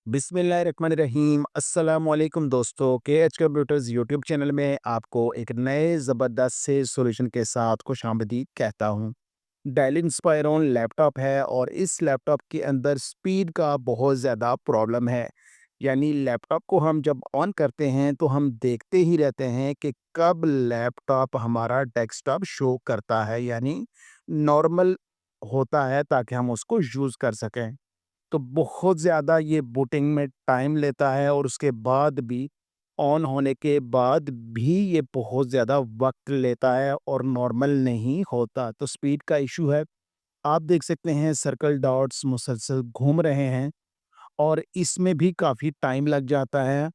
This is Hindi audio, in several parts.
बिस्मिल्लाहिर्रहमानिर्रहीम अस्सलाम वालेकुम दोस्तों के कंप्यूटर्स यूट्यूब चैनल में आपको एक नए ज़बरदस्त से सॉल्यूशन के साथ खुशामदीद कहता हूँ। डेल इंस्पायरॉन लैपटॉप है और इस लैपटॉप के अंदर स्पीड का बहुत ज़्यादा प्रॉब्लम है। यानी लैपटॉप को हम जब ऑन करते हैं तो हम देखते ही रहते हैं कि कब लैपटॉप हमारा डेस्कटॉप शो करता है, यानी नॉर्मल होता है ताकि हम उसको यूज़ कर सकें। तो बहुत ज़्यादा ये बूटिंग में टाइम लेता है और उसके बाद भी ऑन होने के बाद भी ये बहुत ज़्यादा वक़्त लेता है और नॉर्मल नहीं होता। तो स्पीड का इश्यू है। आप देख सकते हैं सर्कल डॉट्स मुसलसल घूम रहे हैं और इसमें भी काफ़ी टाइम लग जाता है।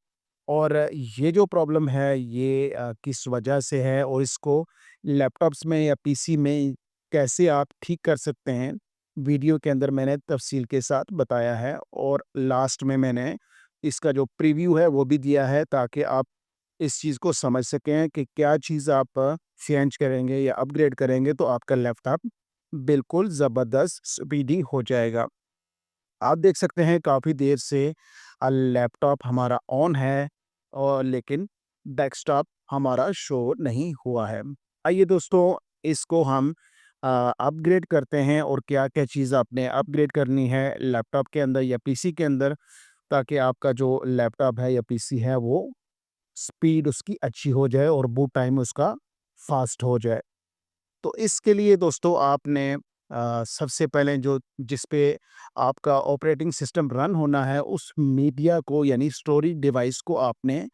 और ये जो प्रॉब्लम है ये किस वजह से है और इसको लैपटॉप्स में या पीसी में कैसे आप ठीक कर सकते हैं, वीडियो के अंदर मैंने तफ़सील के साथ बताया है और लास्ट में मैंने इसका जो प्रीव्यू है वो भी दिया है ताकि आप इस चीज़ को समझ सकें कि क्या चीज़ आप चेंज करेंगे या अपग्रेड करेंगे तो आपका लैपटॉप बिल्कुल ज़बरदस्त स्पीडी हो जाएगा। आप देख सकते हैं काफ़ी देर से लैपटॉप हमारा ऑन है और लेकिन डेस्कटॉप हमारा शो नहीं हुआ है। आइए दोस्तों, इसको हम अपग्रेड करते हैं और क्या-क्या चीज़ आपने अपग्रेड करनी है लैपटॉप के अंदर या पीसी के अंदर, ताकि आपका जो लैपटॉप है या पीसी है वो स्पीड उसकी अच्छी हो जाए और बूट टाइम उसका फ़ास्ट हो जाए। तो इसके लिए दोस्तों आपने सबसे पहले जो जिस पे आपका ऑपरेटिंग सिस्टम रन होना है उस मीडिया को यानी स्टोरेज डिवाइस को आपने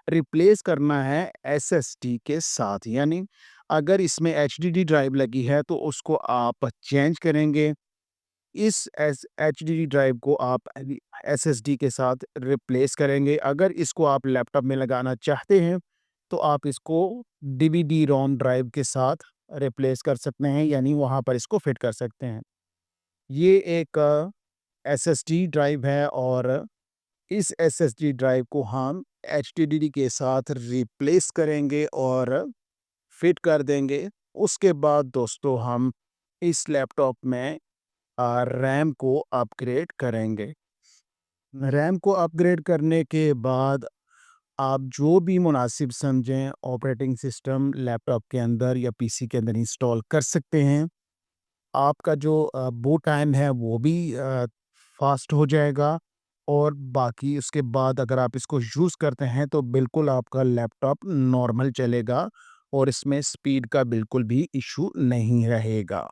रिप्लेस करना है एसएसडी के साथ। यानी अगर इसमें एचडीडी ड्राइव लगी है तो उसको आप चेंज करेंगे। इस एस एचडीडी ड्राइव को आप एसएसडी के साथ रिप्लेस करेंगे। अगर इसको आप लैपटॉप में लगाना चाहते हैं तो आप इसको डीवीडी रोम ड्राइव के साथ रिप्लेस कर सकते हैं, यानी वहाँ पर इसको फिट कर सकते हैं। ये एक एसएसडी ड्राइव है और इस एसएसडी ड्राइव को हम एचडीडी के साथ रिप्लेस करेंगे और फिट कर देंगे। उसके बाद दोस्तों हम इस लैपटॉप में रैम को अपग्रेड करेंगे। रैम को अपग्रेड करने के बाद आप जो भी मुनासिब समझें ऑपरेटिंग सिस्टम लैपटॉप के अंदर या पीसी के अंदर इंस्टॉल कर सकते हैं। आपका जो बूट टाइम है वो भी फास्ट हो जाएगा और बाकी उसके बाद अगर आप इसको यूज़ करते हैं तो बिल्कुल आपका लैपटॉप नॉर्मल चलेगा और इसमें स्पीड का बिल्कुल भी इशू नहीं रहेगा।